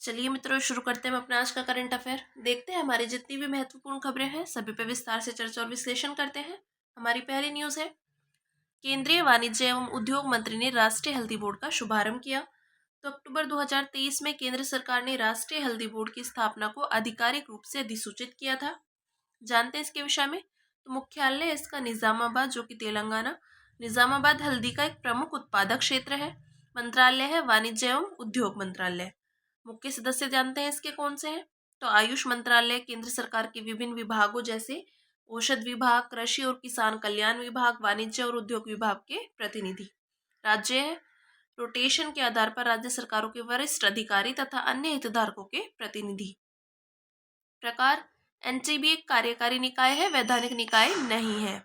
चलिए मित्रों, शुरू करते हैं हम अपना आज का करंट अफेयर। देखते हैं हमारी जितनी भी महत्वपूर्ण खबरें हैं सभी पे विस्तार से चर्चा और विश्लेषण करते हैं। हमारी पहली न्यूज है, केंद्रीय वाणिज्य एवं उद्योग मंत्री ने राष्ट्रीय हल्दी बोर्ड का शुभारंभ किया। तो अक्टूबर 2023 में केंद्र सरकार ने राष्ट्रीय हल्दी बोर्ड की स्थापना को आधिकारिक रूप से अधिसूचित किया था। जानते हैं इसके विषय में। तो मुख्यालय इसका निजामाबाद, जो कि तेलंगाना। निजामाबाद हल्दी का एक प्रमुख उत्पादक क्षेत्र है। मंत्रालय है वाणिज्य एवं उद्योग मंत्रालय। मुख्य सदस्य जानते हैं इसके कौन से हैं। तो आयुष मंत्रालय केंद्र सरकार के विभिन्न विभागों जैसे औषध विभाग, कृषि और किसान कल्याण विभाग, वाणिज्य और उद्योग विभाग के प्रतिनिधि। राज्य है रोटेशन के आधार पर राज्य सरकारों के वरिष्ठ अधिकारी तथा अन्य हितधारकों के प्रतिनिधि। प्रकार, एनसीबी एक कार्यकारी निकाय है, वैधानिक निकाय नहीं है।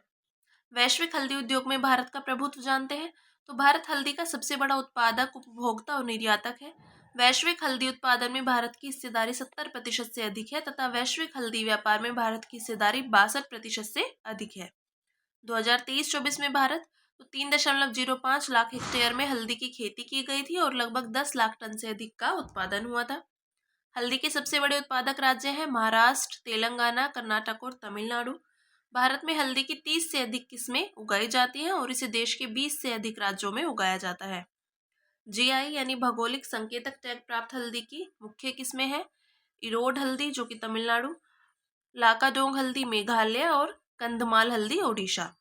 वैश्विक हल्दी उद्योग में भारत का प्रभुत्व जानते हैं। तो भारत हल्दी का सबसे बड़ा उत्पादक, उपभोक्ता और निर्यातक है। वैश्विक हल्दी उत्पादन में भारत की हिस्सेदारी 70% से अधिक है तथा वैश्विक हल्दी व्यापार में भारत की हिस्सेदारी 62% से अधिक है। 2023-24 में भारत 3.05 लाख हेक्टेयर में हल्दी की खेती की गई थी और लगभग 10 लाख टन से अधिक का उत्पादन हुआ था। हल्दी के सबसे बड़े उत्पादक राज्य हैं महाराष्ट्र, तेलंगाना, कर्नाटक और तमिलनाडु। भारत में हल्दी की 30 से अधिक किस्में उगाई जाती हैं और इसे देश के 20 से अधिक राज्यों में उगाया जाता है। जीआई यानी भौगोलिक संकेतक टैग प्राप्त हल्दी की मुख्य किस्में हैं इरोड हल्दी, जो कि तमिलनाडु, लाकाडोंग हल्दी मेघालय और कंधमाल हल्दी ओडिशा।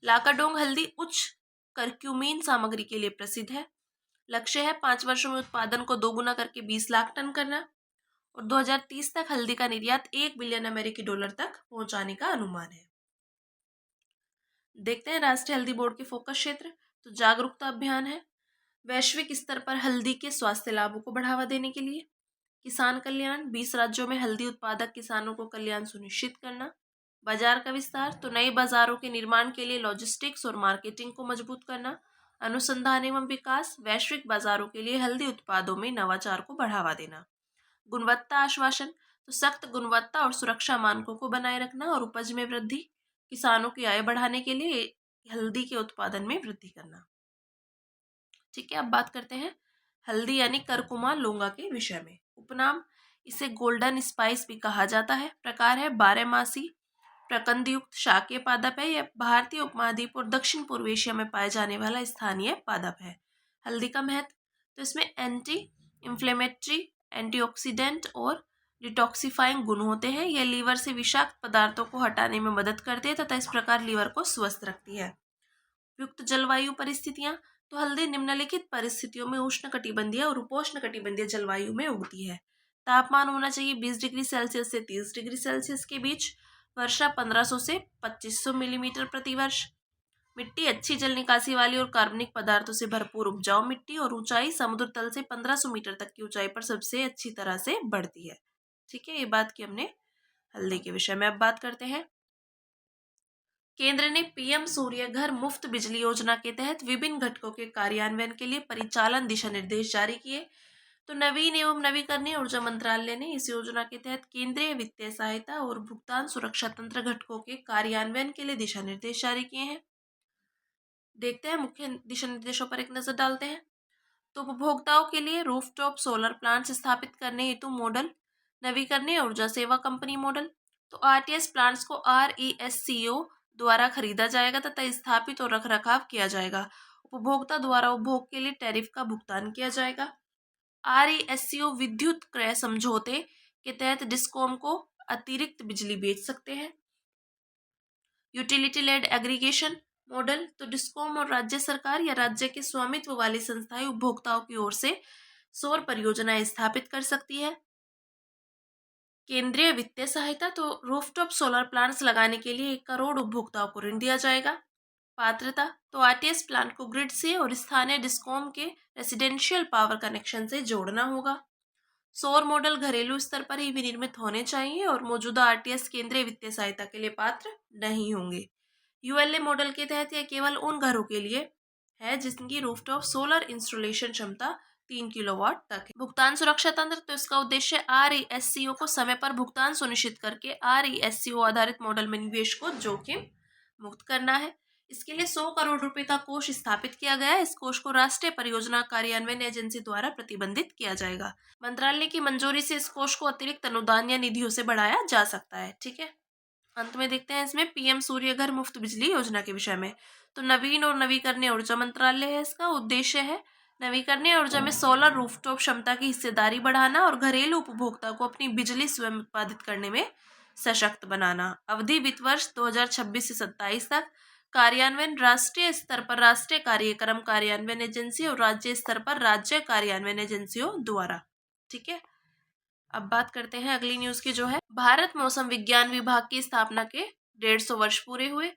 लाकाडोंग हल्दी उच्च करक्यूमीन सामग्री के लिए प्रसिद्ध है। लक्ष्य है 5 वर्षों में उत्पादन को दोगुना करके 20 लाख टन करना और 2030 तक हल्दी का निर्यात 1 बिलियन अमेरिकी डॉलर तक पहुंचाने का अनुमान है। देखते हैं राष्ट्रीय हल्दी बोर्ड के फोकस क्षेत्र। तो जागरूकता अभियान है, वैश्विक स्तर पर हल्दी के स्वास्थ्य लाभों को बढ़ावा देने के लिए। किसान कल्याण, 20 राज्यों में हल्दी उत्पादक किसानों को कल्याण सुनिश्चित करना। बाजार का विस्तार, तो नए बाजारों के निर्माण के लिए लॉजिस्टिक्स और मार्केटिंग को मजबूत करना। अनुसंधान एवं विकास, वैश्विक बाजारों के लिए हल्दी उत्पादों में नवाचार को बढ़ावा देना। गुणवत्ता आश्वासन, तो सख्त गुणवत्ता और सुरक्षा मानकों को बनाए रखना और उपज में वृद्धि। किसानों की आय बढ़ाने के लिए हल्दी के उत्पादन में वृद्धि करना। ठीक है, अब बात करते हैं हल्दी यानी करकुमा लौंगा के विषय में। उपनाम, इसे गोल्डन स्पाइस भी कहा जाता है। प्रकार है बारहमासी प्रकंद युक्त शाकीय पादप है। यह भारतीय उपमहाद्वीप और दक्षिण पूर्व एशिया में पाए जाने वाला स्थानीय पादप है। हल्दी का महत्व, तो इसमें एंटी इंफ्लेमेटरी, एंटीऑक्सीडेंट और डिटॉक्सिफाइंग गुण होते हैं। यह लीवर से विषाक्त पदार्थों को हटाने में मदद करती है तथा इस प्रकार लीवर को स्वस्थ रखती है। युक्त जलवायु परिस्थितियां, तो हल्दी निम्नलिखित परिस्थितियों में उष्णकटिबंधीय और उपोष्णकटिबंधीय जलवायु में उगती है। तापमान होना चाहिए 20 डिग्री सेल्सियस से 30 डिग्री सेल्सियस के बीच। वर्षा 1500 से 2500 मिलीमीटर प्रति वर्ष। मिट्टी अच्छी जल निकासी वाली और कार्बनिक पदार्थों से भरपूर उपजाऊ मिट्टी और ऊंचाई समुद्र तल से 1500 मीटर तक की ऊंचाई पर सबसे अच्छी तरह से बढ़ती है। ठीक है, ये बात की हमने हल्दी के विषय में। अब बात करते हैं, केंद्र ने पीएम सूर्य घर मुफ्त बिजली योजना के तहत विभिन्न घटकों के कार्यान्वयन के लिए परिचालन दिशा निर्देश जारी किए। तो नवीन एवं नवीकरणीय ऊर्जा मंत्रालय ने इस योजना के तहत केंद्रीय वित्तीय सहायता और भुगतान सुरक्षा तंत्र घटकों के कार्यान्वयन के लिए दिशा निर्देश जारी किए हैं। देखते हैं, मुख्य दिशा निर्देशों पर एक नजर डालते हैं। तो उपभोक्ताओं के लिए रूफटॉप सोलर प्लांट्स स्थापित करने हेतु मॉडल, नवीकरणीय ऊर्जा सेवा कंपनी मॉडल। तो आरटीएस प्लांट्स को आरईएससीओ द्वारा खरीदा जाएगा तथा स्थापित और रखरखाव किया जाएगा। उपभोक्ता द्वारा उपभोग के लिए टैरिफ का भुगतान किया जाएगा। आरईएससीओ विद्युत क्रय समझौते के तहत डिस्कॉम को अतिरिक्त बिजली बेच सकते हैं। यूटिलिटी लेड एग्रीगेशन मॉडल, तो डिस्कॉम और राज्य सरकार या राज्य के स्वामित्व वाली संस्थाएं उपभोक्ताओं की ओर से सौर परियोजनाएं स्थापित कर सकती है। केंद्रीय वित्तीय सहायता, तो रूफटॉप सोलर प्लांट्स लगाने के लिए 1 करोड़ उपभोक्ताओं को ऋण दिया जाएगा। पात्रता, तो आरटीएस प्लांट को ग्रिड से और स्थानीय डिस्कॉम के रेसिडेंशियल पावर कनेक्शन से जोड़ना होगा। सौर मॉडल घरेलू स्तर पर ही विनिर्मित होने चाहिए और मौजूदा आरटीएस केंद्रीय वित्तीय सहायता के लिए पात्र नहीं होंगे। यूएलए मॉडल के तहत यह केवल उन घरों के लिए है जिनकी रूफटॉप सोलर इंस्टॉलेशन क्षमता 3 किलोवाट तक है। भुगतान सुरक्षा तंत्र, तो इसका उद्देश्य आरईएससीओ को समय पर भुगतान सुनिश्चित करके आरईएससीओ आधारित मॉडल में निवेश को जोखिम मुक्त करना है। इसके लिए 100 करोड़ रुपए का कोष स्थापित किया गया है। इस कोष को राष्ट्रीय परियोजना कार्यान्वयन एजेंसी द्वारा प्रतिबंधित किया जाएगा। मंत्रालय की मंजूरी से इस कोष को अतिरिक्त अनुदान या निधियों से बढ़ाया जा सकता है। ठीक है, अंत में देखते हैं इसमें पीएम सूर्य घर मुफ्त बिजली योजना के विषय में। तो नवीन और नवीकरणीय ऊर्जा मंत्रालय है, इसका उद्देश्य है नवीकरणीय ऊर्जा में सोलर रूफटॉप क्षमता की हिस्सेदारी बढ़ाना और घरेलू उपभोक्ता को अपनी बिजली स्वयं उत्पादित करने में सशक्त बनाना। अवधि वित्त वर्ष 2026 से 27 तक। कार्यान्वयन राष्ट्रीय स्तर पर राष्ट्रीय कार्यक्रम कार्यान्वयन एजेंसी और राज्य स्तर पर राज्य कार्यान्वयन एजेंसियों द्वारा। ठीक है, अब बात करते हैं अगली न्यूज की, जो है भारत मौसम विज्ञान विभाग की स्थापना के 150 वर्ष पूरे हुए।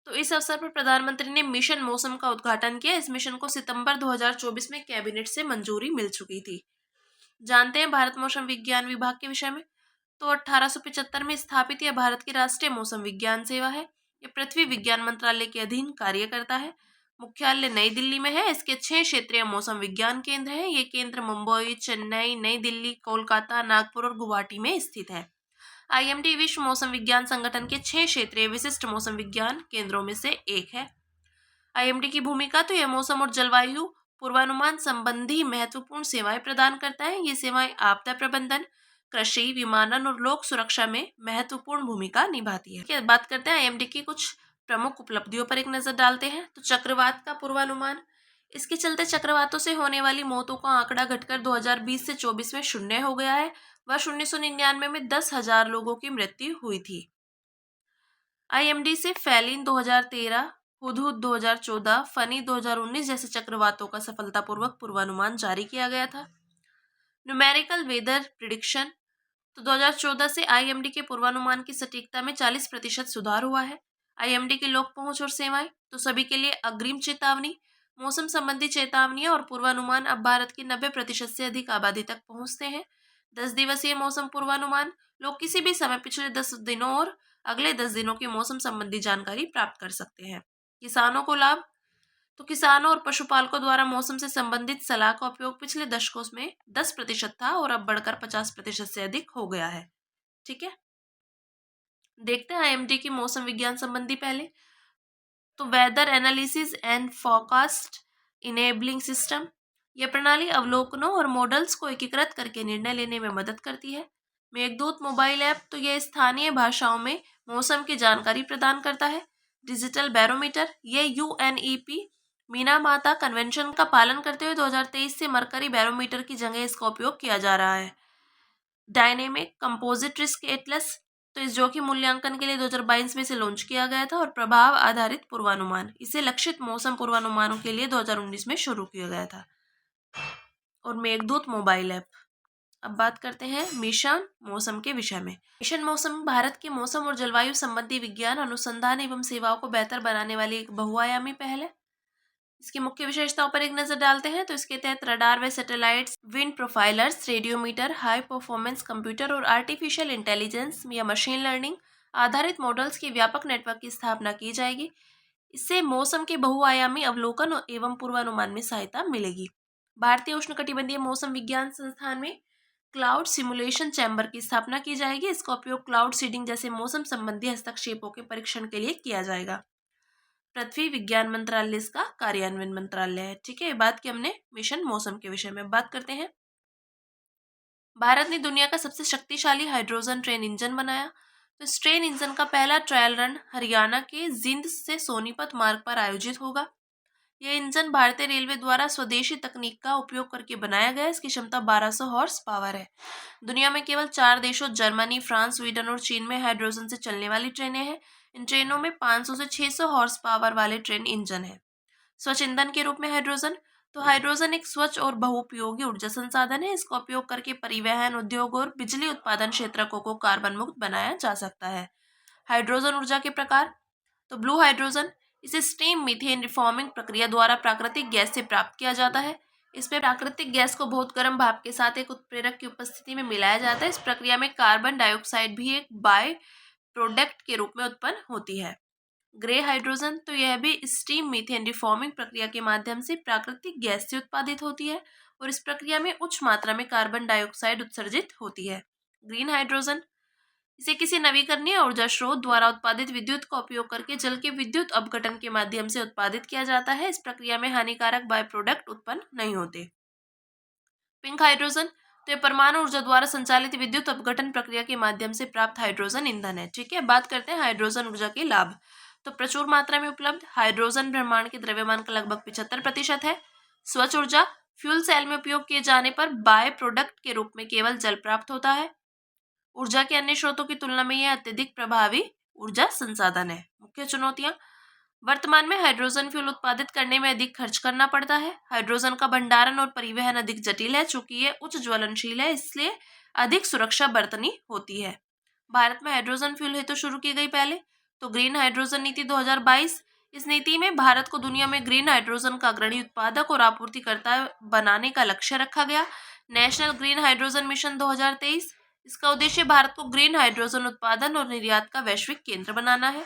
तो इस अवसर पर प्रधानमंत्री ने मिशन मौसम का उद्घाटन किया। इस मिशन को सितंबर 2024 में कैबिनेट से मंजूरी मिल चुकी थी। जानते हैं भारत मौसम विज्ञान विभाग के विषय में। तो 1875 में स्थापित यह भारत की राष्ट्रीय मौसम विज्ञान सेवा है। ये पृथ्वी विज्ञान मंत्रालय के अधीन कार्य करता है। मुख्यालय नई दिल्ली में है। इसके 6 क्षेत्रीय मौसम विज्ञान केंद्र हैं। ये केंद्र मुंबई, चेन्नई, नई दिल्ली, कोलकाता, नागपुर और गुवाहाटी में स्थित है। आईएमडी विश्व मौसम विज्ञान संगठन के 6 क्षेत्रीय विशिष्ट मौसम विज्ञान केंद्रों में से एक है। आईएमडी की भूमिका, तो यह मौसम और जलवायु पूर्वानुमान संबंधी महत्वपूर्ण सेवाएं प्रदान करता है। ये सेवाएं आपदा प्रबंधन, कृषि, विमानन और लोक सुरक्षा में महत्वपूर्ण भूमिका निभाती है। बात करते हैं आईएमडी की कुछ प्रमुख उपलब्धियों पर एक नजर डालते हैं। तो चक्रवात का पूर्वानुमान, इसके चलते चक्रवातों से होने वाली मौतों का आंकड़ा घटकर 2020 से 24 में शून्य हो गया है। वर्ष 1999 में 10,000 लोगों की मृत्यु हुई थी। आईएमडी से फैलिन 2013, हुदहुद 2014, फनी 2019 जैसे चक्रवातों का सफलतापूर्वक पूर्वानुमान जारी किया गया था। न्यूमेरिकल वेदर प्रिडिक्शन, तो 2014 से आईएमडी के पूर्वानुमान की सटीकता में 40% सुधार हुआ है। आईएमडी की लोक पहुंच और सेवाएं, तो सभी के लिए अग्रिम चेतावनी, मौसम संबंधी चेतावनियां और पूर्वानुमान अब भारत की 90% से अधिक आबादी तक पहुंचते हैं। 10 दिवसीय मौसम पूर्वानुमान, लोग किसी भी समय पिछले 10 दिनों और अगले 10 दिनों की मौसम संबंधी जानकारी प्राप्त कर सकते हैं। किसानों को लाभ, तो किसानों और पशुपालकों द्वारा मौसम से संबंधित सलाह का उपयोग पिछले दशकों में 10% था और अब बढ़कर 50% से अधिक हो गया है। ठीक है, देखते हैं आईएमडी की मौसम विज्ञान संबंधी पहले। तो weather analysis and forecast enabling system, यह प्रणाली अवलोकनों और मॉडल्स को एकीकृत करके निर्णय लेने में मदद करती है। मेघदूत मोबाइल ऐप, तो यह स्थानीय भाषाओं में मौसम की जानकारी प्रदान करता है। डिजिटल बैरोमीटर, यह यूएनईपी मीना माता कन्वेंशन का पालन करते हुए 2023 से मरकरी बैरोमीटर की जगह इसका उपयोग किया जा रहा है। डायनेमिक कंपोजिट रिस्क एटलस, तो इस जोखिम मूल्यांकन के लिए 2022 में इसे लॉन्च किया गया था। और प्रभाव आधारित पूर्वानुमान, इसे लक्षित मौसम पूर्वानुमानों के लिए 2019 में शुरू किया गया था। और मेघदूत मोबाइल ऐप। अब बात करते हैं मिशन मौसम के विषय में। मिशन मौसम भारत के मौसम और जलवायु संबंधी विज्ञान अनुसंधान एवं सेवाओं को बेहतर बनाने वाली एक बहुआयामी पहल है। इसकी मुख्य विशेषताओं पर एक नजर डालते हैं। तो इसके तहत रडार व satellites, wind profilers, radiometer, high performance computer और आर्टिफिशियल इंटेलिजेंस या मशीन लर्निंग आधारित मॉडल्स के व्यापक नेटवर्क की स्थापना की जाएगी। इससे मौसम के बहुआयामी अवलोकन एवं पूर्वानुमान में सहायता मिलेगी। भारतीय उष्णकटिबंधीय मौसम विज्ञान संस्थान में क्लाउड सिमुलेशन चैम्बर की स्थापना की जाएगी। इसका उपयोग क्लाउड सीडिंग जैसे मौसम संबंधी हस्तक्षेपों के परीक्षण के लिए किया जाएगा। पृथ्वी विज्ञान मंत्रालय इसका कार्यान्वयन मंत्रालय है। ठीक है, बात की हमने मिशन मौसम के विषय में। बात करते हैं, भारत ने दुनिया का सबसे शक्तिशाली हाइड्रोजन ट्रेन इंजन बनाया। तो इस ट्रेन इंजन का पहला ट्रायल रन हरियाणा के जिंद से सोनीपत मार्ग पर आयोजित होगा। यह इंजन भारतीय रेलवे द्वारा स्वदेशी तकनीक का उपयोग करके बनाया गया है। इसकी क्षमता 1200 हॉर्स पावर है। दुनिया में केवल 4 देशों जर्मनी, फ्रांस, स्वीडन और चीन में हाइड्रोजन से चलने वाली ट्रेनें हैं। इन ट्रेनों में 500 से 600 हॉर्स पावर वाले ट्रेन इंजन है। स्वच्छ ईंधन के रूप में हाइड्रोजन, तो हाइड्रोजन एक स्वच्छ और बहुउपयोगी ऊर्जा संसाधन है। इसका उपयोग करके परिवहन, उद्योग और बिजली उत्पादन क्षेत्रकों को कार्बन मुक्त बनाया जा सकता है। हाइड्रोजन ऊर्जा के प्रकार, तो ब्लू हाइड्रोजन, इसे स्टीम मीथेन रिफॉर्मिंग प्रक्रिया द्वारा प्राकृतिक गैस से प्राप्त किया जाता है। इसमें प्राकृतिक गैस को बहुत गर्म भाप के साथ एक उत्प्रेरक की उपस्थिति में मिलाया जाता है। इस प्रक्रिया में कार्बन डाइऑक्साइड भी एक बाय प्रोडक्ट के रूप में उत्पन्न होती है। ग्रे हाइड्रोजन, तो यह भी स्टीम मीथेन रिफॉर्मिंग प्रक्रिया के माध्यम से प्राकृतिक गैस से उत्पादित होती है और इस प्रक्रिया में उच्च मात्रा में कार्बन डाइऑक्साइड उत्सर्जित होती है। ग्रीन हाइड्रोजन, इसे किसी नवीकरणीय ऊर्जा स्रोत द्वारा उत्पादित विद्युत का उपयोग करके जल के विद्युत अपघटन के माध्यम से उत्पादित किया जाता है। इस प्रक्रिया में हानिकारक बाय प्रोडक्ट उत्पन्न नहीं होते। पिंक हाइड्रोजन, तो ये परमाणु ऊर्जा द्वारा संचालित विद्युत अपघटन प्रक्रिया के माध्यम से प्राप्त हाइड्रोजन ईंधन है। ठीक है, बात करते हैं हाइड्रोजन ऊर्जा के लाभ। तो प्रचुर मात्रा में उपलब्ध हाइड्रोजन ब्रह्मांड के द्रव्यमान का लगभग 75% है। स्वच्छ ऊर्जा, फ्यूल सेल में उपयोग किए जाने पर बाय प्रोडक्ट के रूप में केवल जल प्राप्त होता है। ऊर्जा के अन्य स्रोतों की तुलना में यह अत्यधिक प्रभावी ऊर्जा संसाधन है। मुख्य चुनौतियां, वर्तमान में हाइड्रोजन फ्यूल उत्पादित करने में अधिक खर्च करना पड़ता है। हाइड्रोजन का भंडारण और परिवहन अधिक जटिल है। चूंकि ये उच्च ज्वलनशील है, इसलिए अधिक सुरक्षा बरतनी होती है। भारत में हाइड्रोजन फ्यूल हेतु शुरू की गई पहले तो ग्रीन हाइड्रोजन नीति 2022। इस नीति में भारत को दुनिया में ग्रीन हाइड्रोजन का अग्रणी उत्पादक और आपूर्तिकर्ता बनाने का लक्ष्य रखा गया। नेशनल ग्रीन हाइड्रोजन मिशन 2023, इसका उद्देश्य भारत को ग्रीन हाइड्रोजन उत्पादन और निर्यात का वैश्विक केंद्र बनाना है।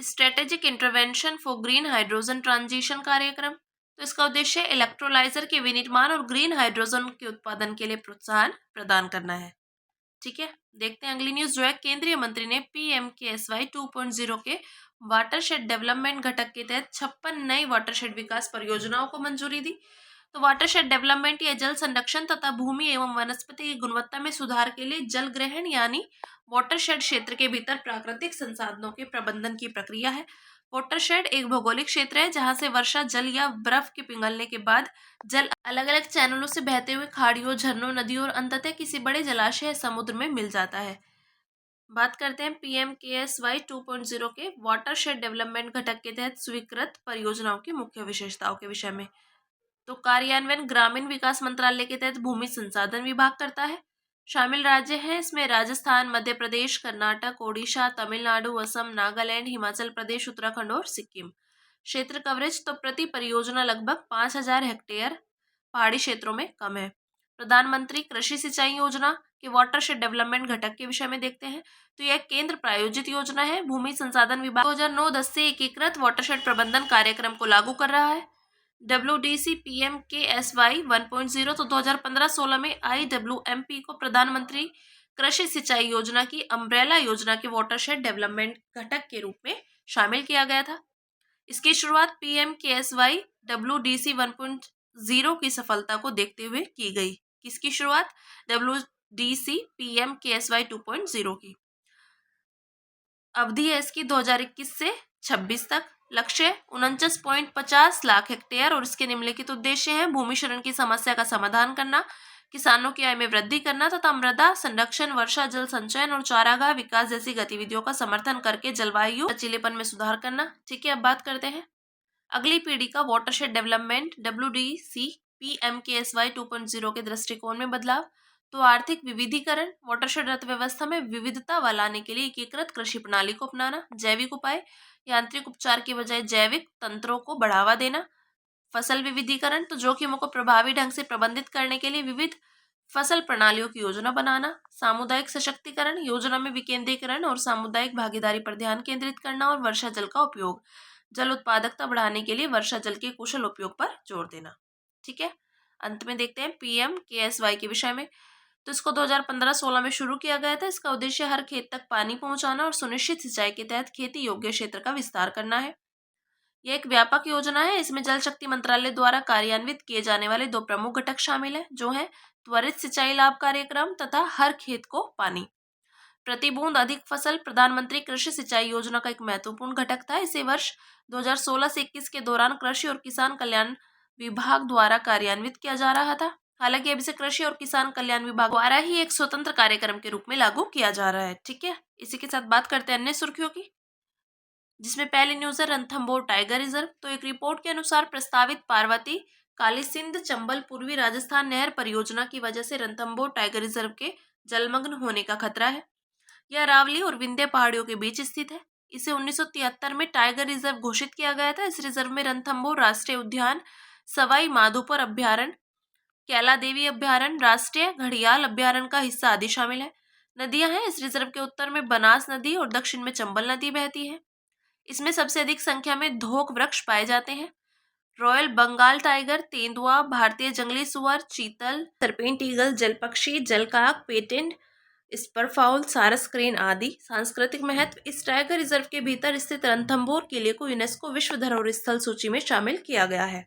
Strategic intervention for green hydrogen transition कार्यक्रम, तो इसका उद्देश्य इलेक्ट्रोलाइजर के विनिर्माण और ग्रीन हाइड्रोजन के उत्पादन के लिए प्रोत्साहन प्रदान करना है। ठीक है, देखते हैं अगली न्यूज जो है। केंद्रीय मंत्री ने PMKSY 2.0 के वाटरशेड डेवलपमेंट घटक के तहत 56 नई वाटरशेड विकास परियोजनाओं को मंजूरी दी। तो वाटरशेड डेवलपमेंट या जल संरक्षण तथा भूमि एवं वनस्पति की गुणवत्ता में सुधार के लिए जल ग्रहण यानी वाटरशेड क्षेत्र के भीतर प्राकृतिक संसाधनों के प्रबंधन की प्रक्रिया है। वाटरशेड एक भौगोलिक क्षेत्र है जहां से वर्षा जल या बर्फ के पिघलने के बाद जल अलग अलग चैनलों से बहते हुए खाड़ियों, झरनों, नदियों और अंततः किसी बड़े जलाशय या समुद्र में मिल जाता है। बात करते हैं PMKSY 2.0 के वाटरशेड डेवलपमेंट घटक के तहत स्वीकृत परियोजनाओं की मुख्य विशेषताओं के विषय में। तो कार्यान्वयन ग्रामीण विकास मंत्रालय के तहत भूमि संसाधन विभाग करता है। शामिल राज्य हैं इसमें राजस्थान, मध्य प्रदेश, कर्नाटक, ओडिशा, तमिलनाडु, असम, नागालैंड, हिमाचल प्रदेश, उत्तराखंड और सिक्किम। क्षेत्र कवरेज, तो प्रति परियोजना लगभग 5000 हेक्टेयर पहाड़ी क्षेत्रों में कम है। प्रधानमंत्री कृषि सिंचाई योजना के वाटरशेड डेवलपमेंट घटक के विषय में देखते हैं। तो यह केंद्र प्रायोजित योजना है। भूमि संसाधन विभाग 2009-10 से एकीकृत वाटरशेड प्रबंधन कार्यक्रम को लागू कर रहा है। WDC PMKSY 1.0, तो 2015-16 में IWMP को प्रधानमंत्री कृषि सिंचाई योजना की अम्ब्रेला योजना के वाटरशेड डेवलपमेंट घटक के रूप में शामिल किया गया था। इसकी शुरुआत PMKSY WDC 1.0 की सफलता को देखते हुए की गई। किसकी शुरुआत? WDC PMKSY 2.0 की। अवधि है इसकी 2021 से 26 तक। लक्ष्य 49.50 लाख हेक्टेयर और इसके निम्नलिखित उद्देश्य हैं। भूमि क्षरण की समस्या का समाधान करना, किसानों की आय में वृद्धि करना तथा मृदा संरक्षण, वर्षा जल संचयन और चारागाह विकास जैसी गतिविधियों का समर्थन करके जलवायु लचीलेपन में सुधार करना। ठीक है, अब बात करते हैं अगली पीढ़ी का वाटरशेड डेवलपमेंट WDC PMKSY 2.0 के दृष्टिकोण में बदलाव। तो आर्थिक विविधीकरण, वाटरशेड अर्थव्यवस्था में विविधता लाने के लिए एकीकृत कृषि प्रणाली को अपनाना, जैविक उपाय, यांत्रिक उपचार के बजाय जैविक तंत्रों को बढ़ावा देना, फसल विविधीकरण, तो जोखिमों को प्रभावी ढंग से प्रबंधित करने के लिए विविध फसल प्रणालियों की योजना बनाना, सामुदायिक सशक्तिकरण, योजना में विकेंद्रीकरण और सामुदायिक भागीदारी पर ध्यान केंद्रित करना और वर्षा जल का उपयोग, जल उत्पादकता बढ़ाने के लिए वर्षा जल के कुशल उपयोग पर जोर देना। ठीक है, अंत में देखते हैं PMKSY के विषय में। तो इसको 2015-16 में शुरू किया गया था। इसका उद्देश्य हर खेत तक पानी पहुंचाना और सुनिश्चित सिंचाई के तहत खेती योग्य क्षेत्र का विस्तार करना है। यह एक व्यापक योजना है। इसमें जल शक्ति मंत्रालय द्वारा कार्यान्वित किए जाने वाले 2 प्रमुख घटक शामिल हैं, जो हैं त्वरित सिंचाई लाभ कार्यक्रम तथा हर खेत को पानी। प्रति बूंद अधिक फसल प्रधानमंत्री कृषि सिंचाई योजना का एक महत्वपूर्ण घटक था। इसे वर्ष 2016 से 21 के दौरान कृषि और किसान कल्याण विभाग द्वारा कार्यान्वित किया जा रहा था। हालांकि अब इसे कृषि और किसान कल्याण विभाग द्वारा ही एक स्वतंत्र कार्यक्रम के रूप में लागू किया जा रहा है। ठीक है, इसी के साथ बात करते हैं अन्य सुर्खियों की, जिसमें पहली न्यूज है रणथंभौर टाइगर रिजर्व। तो एक रिपोर्ट के अनुसार प्रस्तावित पार्वती, काली सिंध, चंबल, पूर्वी राजस्थान नहर परियोजना की वजह से रणथंभौर टाइगर रिजर्व के जलमग्न होने का खतरा है। यह अरावली और विंध्य पहाड़ियों के बीच स्थित है। इसे 1973 में टाइगर रिजर्व घोषित किया गया था। इस रिजर्व में रणथंभौर राष्ट्रीय उद्यान, सवाई माधोपुर अभ्यारण्य, कैला देवी अभ्यारण्य, राष्ट्रीय घड़ियाल अभ्यारण्य का हिस्सा आदि शामिल है। नदियां हैं इस रिजर्व के उत्तर में बनास नदी और दक्षिण में चंबल नदी बहती है। इसमें सबसे अधिक संख्या में धोक वृक्ष पाए जाते हैं। रॉयल बंगाल टाइगर, तेंदुआ, भारतीय जंगली सुअर, चीतल, सरपेंट ईगल, जल पक्षी, जलकाक, पेटेंट स्परफाउल, सारस क्रेन आदि। सांस्कृतिक महत्व, इस टाइगर रिजर्व के भीतर स्थित रणथंभौर किले को यूनेस्को विश्व धरोहर स्थल सूची में शामिल किया गया है।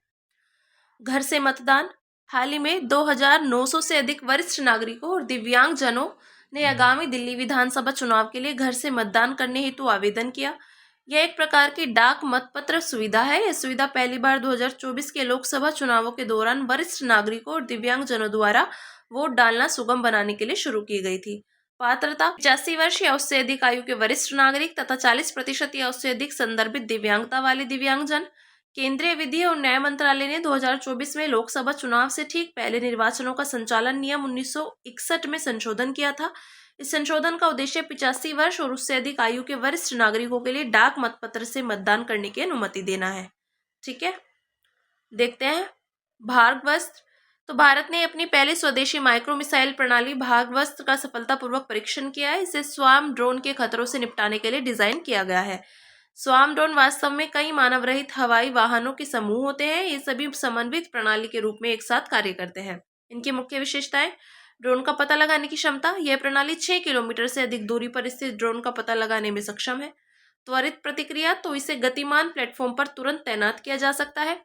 घर से मतदान, हाल ही में 2,900 से अधिक वरिष्ठ नागरिकों और दिव्यांगजनों ने आगामी दिल्ली विधानसभा चुनाव के लिए घर से मतदान करने हेतु आवेदन किया। यह एक प्रकार की डाक मतपत्र सुविधा है। यह सुविधा पहली बार 2024 के लोकसभा चुनावों के दौरान वरिष्ठ नागरिकों और दिव्यांगजनों द्वारा वोट डालना सुगम बनाने के लिए शुरू की गई थी। पात्रता, 85 वर्ष या उससे अधिक आयु के वरिष्ठ नागरिक तथा 40% या उससे अधिक संदर्भित दिव्यांगता वाले दिव्यांगजन। केंद्रीय विधि और न्याय मंत्रालय ने 2024 में लोकसभा चुनाव से ठीक पहले निर्वाचनों का संचालन नियम 1961 में संशोधन किया था। इस संशोधन का उद्देश्य 85 वर्ष और उससे अधिक आयु के वरिष्ठ नागरिकों के लिए डाक मतपत्र से मतदान करने की अनुमति देना है। ठीक है, देखते हैं भार्गवस्त्र। तो भारत ने अपनी पहली स्वदेशी माइक्रो मिसाइल प्रणाली भार्गवस्त्र का सफलतापूर्वक परीक्षण किया है। इसे स्वार्म ड्रोन के खतरों से निपटाने के लिए डिजाइन किया गया है। स्वार्म ड्रोन वास्तव में कई मानव रहित हवाई वाहनों के समूह होते हैं। ये सभी समन्वित प्रणाली के रूप में एक साथ कार्य करते हैं। इनकी मुख्य विशेषताएं, ड्रोन का पता लगाने की क्षमता, यह प्रणाली 6 किलोमीटर से अधिक दूरी पर स्थित ड्रोन का पता लगाने में सक्षम है। त्वरित प्रतिक्रिया, तो इसे गतिमान प्लेटफॉर्म पर तुरंत तैनात किया जा सकता है।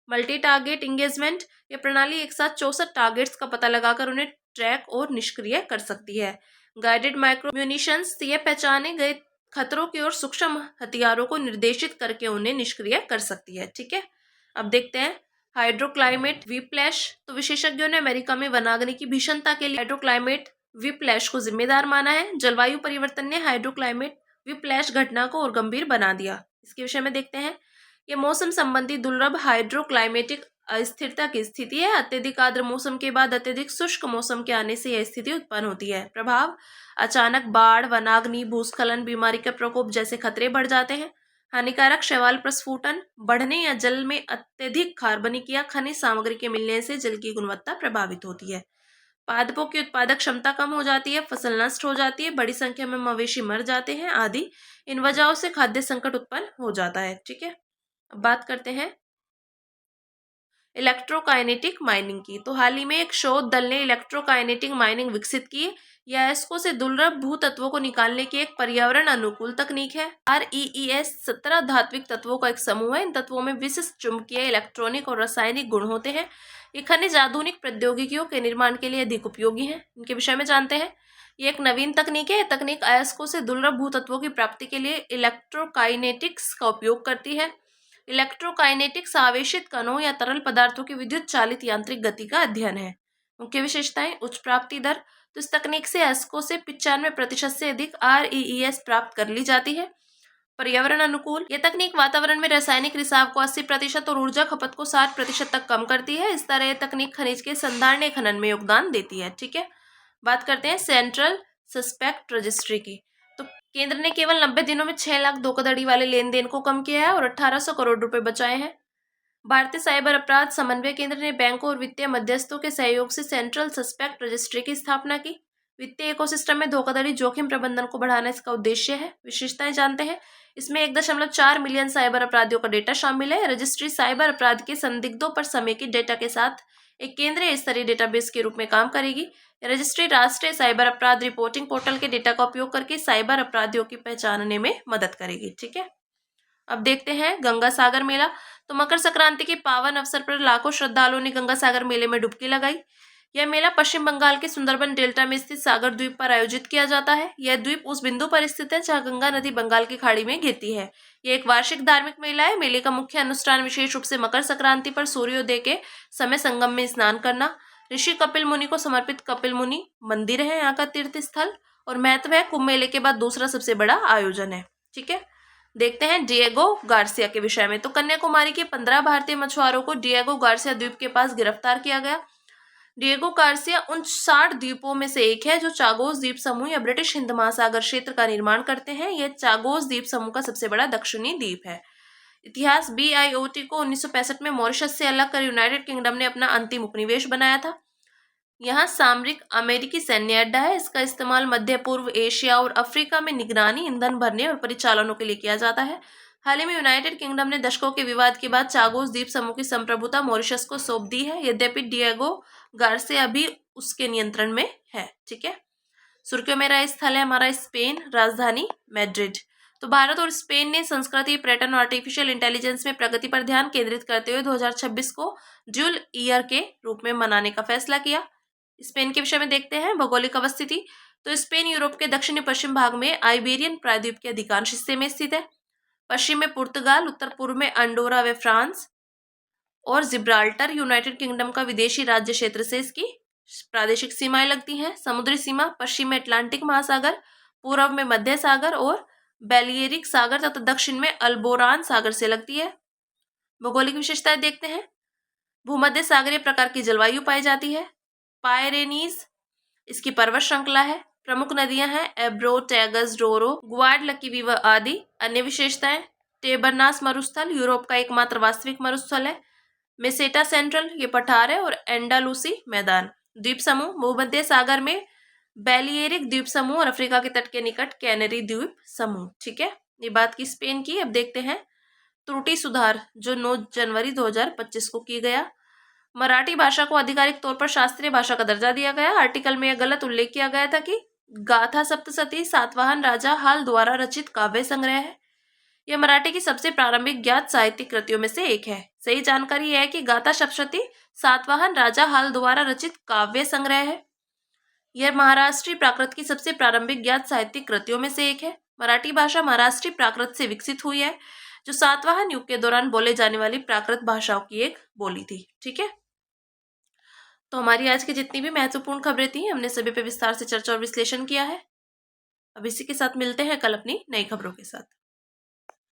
मल्टी टारगेट इंगेजमेंट, यह प्रणाली एक साथ 64 टारगेट्स का पता लगाकर उन्हें ट्रैक और निष्क्रिय कर सकती है। गाइडेड माइक्रो म्यूनिशंस, यह पहचाने गए खतरों की ओर सूक्ष्म हथियारों को निर्देशित करके उन्हें निष्क्रिय कर सकती है। ठीक है, अब देखते हैं हाइड्रोक्लाइमेट व्हिप्लैश। तो विशेषज्ञों ने अमेरिका में वनाग्नि की भीषणता के लिए हाइड्रोक्लाइमेट व्हिप्लैश को जिम्मेदार माना है। जलवायु परिवर्तन ने हाइड्रोक्लाइमेट व्हिप्लैश घटना को और गंभीर बना दिया। इसके विषय में देखते हैं, यह मौसम संबंधी दुर्लभ हाइड्रोक्लाइमेटिक अस्थिरता की स्थिति है। अत्यधिक आर्द्र मौसम के बाद अत्यधिक शुष्क मौसम के आने से यह स्थिति उत्पन्न होती है। प्रभाव, अचानक बाढ़, वनाग्नि, भूस्खलन, बीमारी का प्रकोप जैसे खतरे बढ़ जाते हैं। हानिकारक शैवाल प्रस्फुटन बढ़ने या जल में अत्यधिक कार्बनिक या खनिज सामग्री के मिलने से जल की गुणवत्ता प्रभावित होती है। पादपों की उत्पादक क्षमता कम हो जाती है, फसल नष्ट हो जाती है, बड़ी संख्या में मवेशी मर जाते हैं आदि। इन वजहों से खाद्य संकट उत्पन्न हो जाता है। ठीक है, अब बात करते हैं इलेक्ट्रोकाइनेटिक माइनिंग की। तो हाल ही में एक शोध दल ने इलेक्ट्रोकाइनेटिक माइनिंग विकसित की। यह एस्को से दुर्लभ भूतत्वों को निकालने की एक पर्यावरण अनुकूल तकनीक है। REES 17 धात्विक तत्वों का एक समूह है। इन तत्वों में विशिष्ट चुंबकीय, इलेक्ट्रॉनिक और रासायनिक गुण होते हैं। ये खनिज आधुनिक प्रौद्योगिकियों के निर्माण के लिए अधिक उपयोगी हैं। इनके विषय में जानते हैं, ये एक नवीन तकनीक है। तकनीक अयस्कों से दुर्लभ भूतत्वों की प्राप्ति के लिए इलेक्ट्रोकाइनेटिक्स का उपयोग करती है। इलेक्ट्रोकाइनेटिक्स आवेशित कणों या तरल पदार्थों की विद्युत चालित यांत्रिक गति का अध्ययन है। मुख्य विशेषताएं, उच्च प्राप्ति दर, तो इस तकनीक से एस्को से 95% से अधिक REES प्राप्त कर ली जाती है। पर्यावरण अनुकूल, यह तकनीक वातावरण में रासायनिक रिसाव को 80% और ऊर्जा खपत को 60% तक कम करती है। इस तरह यह तकनीक खनिज के संधारणीय खनन में योगदान देती है। ठीक है, बात करते हैं सेंट्रल सस्पेक्ट रजिस्ट्री की। तो केंद्र ने केवल 90 दिनों में 6 लाख धोखाधड़ी वाले लेन देन को कम किया है और 1800 करोड़ रुपए बचाए हैं। भारतीय साइबर अपराध समन्वय केंद्र ने बैंकों और वित्तीय मध्यस्थों के सहयोग से सेंट्रल सस्पेक्ट रजिस्ट्री की स्थापना की। वित्तीय इकोसिस्टम में धोखाधड़ी जोखिम प्रबंधन को बढ़ाना इसका उद्देश्य है। विशेषताएं जानते हैं, इसमें 1.4 मिलियन साइबर अपराधियों का डेटा शामिल है। रजिस्ट्री साइबर अपराध के संदिग्धों पर समेकित डेटा के साथ एक केंद्रीय स्तरीय डेटाबेस के रूप में काम करेगी। रजिस्ट्री राष्ट्रीय साइबर अपराध रिपोर्टिंग पोर्टल के डेटा का उपयोग करके साइबर अपराधियों की पहचानने में मदद करेगी। ठीक है, अब देखते हैं गंगा सागर मेला। तो मकर संक्रांति के पावन अवसर पर लाखों श्रद्धालुओं ने गंगा सागर मेले में डुबकी लगाई। यह मेला पश्चिम बंगाल के सुंदरबन डेल्टा में स्थित सागर द्वीप पर आयोजित किया जाता है। यह द्वीप उस बिंदु पर स्थित है जहां गंगा नदी बंगाल की खाड़ी में गिरती है। यह एक वार्षिक धार्मिक मेला है। मेले का मुख्य अनुष्ठान विशेष रूप से मकर संक्रांति पर सूर्योदय के समय संगम में स्नान करना। ऋषि कपिल मुनि को समर्पित कपिल मुनि मंदिर है यहाँ का तीर्थ स्थल और महत्व है। कुंभ मेले के बाद दूसरा सबसे बड़ा आयोजन है। ठीक है, देखते हैं डिएगो गार्सिया के विषय में। तो कन्याकुमारी के 15 भारतीय मछुआरों को डिएगो गार्सिया द्वीप के पास गिरफ्तार किया गया। डिएगो गार्सिया उन 60 द्वीपों में से एक है जो चागोस द्वीप समूह या ब्रिटिश हिंद महासागर क्षेत्र का निर्माण करते हैं। यह चागोस द्वीप समूह का सबसे बड़ा दक्षिणी द्वीप है। इतिहास, BIOT को 1965 में मॉरिशस से अलग कर यूनाइटेड किंगडम ने अपना अंतिम उपनिवेश बनाया था। यहाँ सामरिक अमेरिकी सैन्य अड्डा है। इसका इस्तेमाल मध्य पूर्व एशिया और अफ्रीका में निगरानी, ईंधन भरने और परिचालनों के लिए किया जाता है। हाल ही में यूनाइटेड किंगडम ने दशकों के विवाद के बाद चागोस द्वीप समूह की संप्रभुता मॉरिशस को सौंप दी है। यद्यपि डिएगो गार्सिया अभी उसके नियंत्रण में है। ठीक है, सुर्खियों में रहा स्थल है हमारा स्पेन, राजधानी मैड्रिड। तो भारत और स्पेन ने संस्कृति, पर्यटन और आर्टिफिशियल इंटेलिजेंस में प्रगति पर ध्यान केंद्रित करते हुए 2026 को ड्यूल ईयर के रूप में मनाने का फैसला किया। स्पेन के विषय में देखते हैं भौगोलिक अवस्थिति। तो स्पेन यूरोप के दक्षिणी पश्चिम भाग में आइबेरियन प्रायद्वीप के अधिकांश हिस्से में स्थित है। पश्चिम में पुर्तगाल, उत्तर पूर्व में अंडोरा व फ्रांस और जिब्राल्टर यूनाइटेड किंगडम का विदेशी राज्य क्षेत्र से इसकी प्रादेशिक सीमाएं लगती हैं। समुद्री सीमा पश्चिम में अटलांटिक महासागर, पूर्व में मध्य सागर और बेलियरिक सागर तथा दक्षिण में अल्बोरान सागर से लगती है। भौगोलिक विशेषताएं देखते हैं। भूमध्य सागरीय प्रकार की जलवायु पाई जाती है। पायरेनीज इसकी पर्वत श्रृंखला है। प्रमुख नदियां हैं एब्रो, टैगस, डोरो, ग्वाडलकिविवा आदि। अन्य विशेषताएं, टेबरनास मरुस्थल यूरोप का एकमात्र वास्तविक मरुस्थल है। मेसेटा सेंट्रल ये पठार है और एंडालूसी मैदान। द्वीप समूह भूमध्य सागर में बेलियरिक द्वीप समूह और अफ्रीका के तट के निकट कैनरी द्वीप समूह। ठीक है, ये बात की स्पेन की। अब देखते हैं त्रुटि सुधार जो 9 जनवरी 2025 को की गया। मराठी भाषा को आधिकारिक तौर पर शास्त्रीय भाषा का दर्जा दिया गया। आर्टिकल में यह गलत उल्लेख किया गया था कि गाथा सप्तशती सातवाहन राजा हाल द्वारा रचित काव्य संग्रह है। यह मराठी की सबसे प्रारंभिक ज्ञात साहित्यिक कृतियों में से एक है। सही जानकारी यह है कि गाथा सप्तशती सातवाहन राजा हाल द्वारा रचित काव्य संग्रह है। यह महाराष्ट्रीय प्राकृत की सबसे प्रारंभिक ज्ञात साहित्यिक कृतियों में से एक है। मराठी भाषा महाराष्ट्रीय प्राकृत से विकसित हुई है, जो सातवाहन युग के दौरान बोले जाने वाली प्राकृत भाषाओं की एक बोली थी। ठीक है, तो हमारी आज की जितनी भी महत्वपूर्ण खबरें थी हमने सभी पे विस्तार से चर्चा और विश्लेषण किया है। अब इसी के साथ मिलते हैं कल अपनी नई खबरों के साथ।